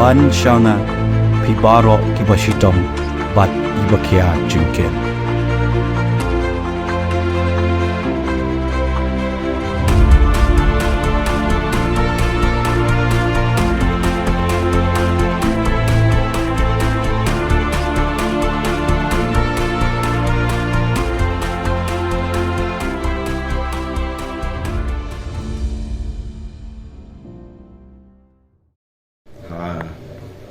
ban shanga pibaro kibashitong bat ibakia junken.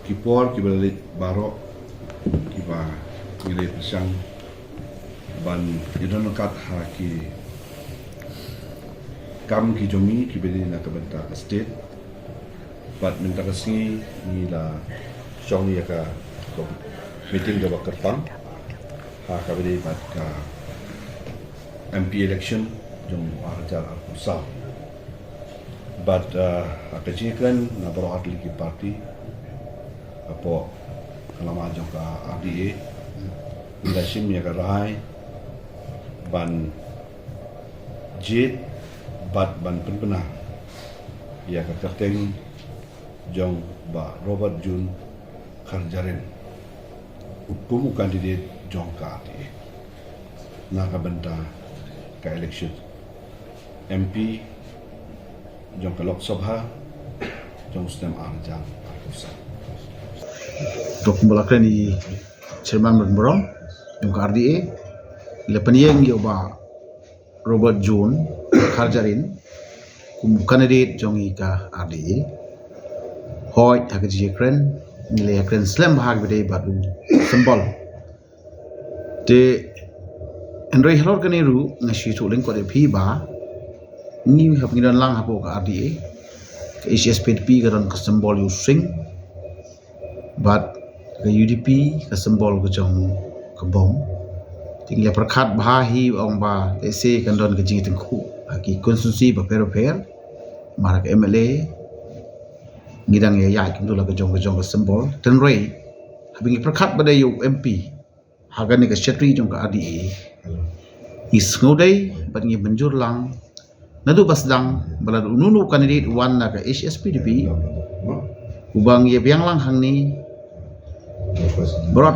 Kipor kibalit barok kiba ngilay pisang ban idon kat ha ki kam ki jomi kibili na kabanta estate bat minta kasi nila song ya ka meeting da bakarpang ha kabili bat ka MP election jong arjar al-Kursa but akajikan na baro atli ki party apo kalama jong ka RDA leadership ya ka rai ban jit bat ban penpena ya ka terteng jong ba Robert Jun Kharjarin hukum kandidat jong ka RDA na ka benta ka election MP jong ka Lok Sabha jong stem arjang al-Kursa untuk melakukan di Chairman Bermerong yang ke RDA lepas yang ba Robert Jun Kharjarin kum kandidat jongi ka RDA hoi hak jekren nilai kren slam bahag bede batu sembol de enroi halor kaniru ngasi tu leng ko de phi ba ni hab ngidan lang hapo ka RDA ke HSPDP garan ka sembol using bat ke UDP ke sembol ke jong ke bom tinggal perkat bahahi ong ba ese kandon ke jing tengku aki konsumsi ba per marak MLA ngidang ya ya kim dula ke jong ke sembol ten rei habingi perkat bada yu MP hagan ke secretary jong ke RDA is ngodai bat ngi benjur lang nadu basdang balad ununu kandidat wan na ke HSPDP ubang ye biang lang hang ni baru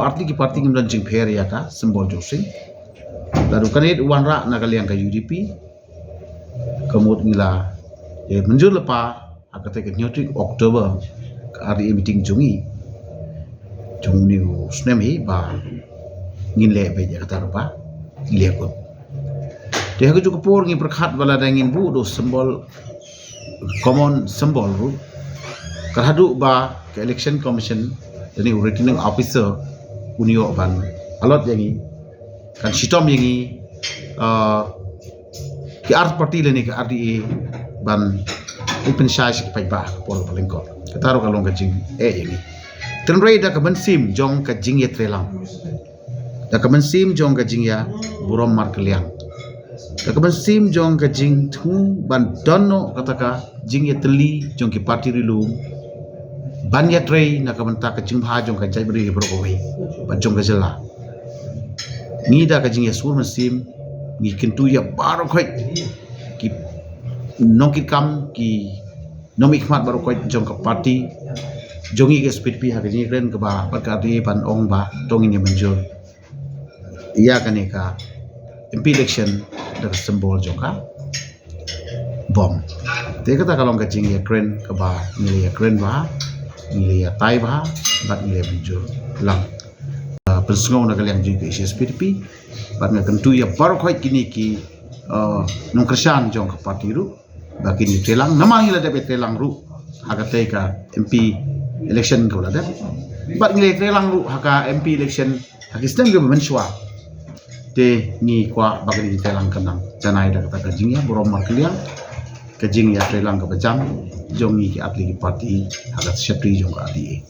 arti ki parti kemudian jing per ya ka sembol josing lalu kandidat wan ra na kalian ka UDP kemudian ngila ya menjur lepa akate ke nyotri Oktober ke RDA meeting jongi jong niu snemi ba ngin le be ya kata apa le ko dia ke juga por ngi berkat bala dangin bu do sembol common sembol ru kerhadu ba ke election commission ini returning officer unio ban alot yangi kan sitom yangi ki art party leni ke RDA ban open size ki paiba por balengko ketaro kalong ka jing yangi tenrei da ka ban sim jong ka jing ye trelang da ka ban sim jong ka jing ya burom markeliang da ka ban sim jong ka jing thu ban donno kataka jing ye teli jong ki party rilum ban ya trei na ka banta ka jing bha jong ka jai bri bro ko wei ban jong ka jela ni da ka jing ya sur masim ni kintu ya baro khoi ki nokit kam ki nomik mat baro khoi jong ka party jongi ke speed pi ha ka jing ren ka ba ka di ban ong ba tongin ya menjur iya ka ne ka MP election da sembol jong ka bom te kata kalong ka jing ya kren ka ba ni ya kren ba nilai tai bah bat nilai bijur lang persengau nak kalian juga HSPDP bat nak tentu ya baru kau kini ki nongkersan jong ke parti ru bagi ni telang nama nilai dapat telang ru hak ka MP election kau ada bat nilai telang ru hak MP election hak sistem ke mensua te ni kwa bagi ni telang kenang janai dah kata kajing ya borom markeliang kajing ya telang ke bejang jongi ki atli ki parti hagat secretary jong ka RDA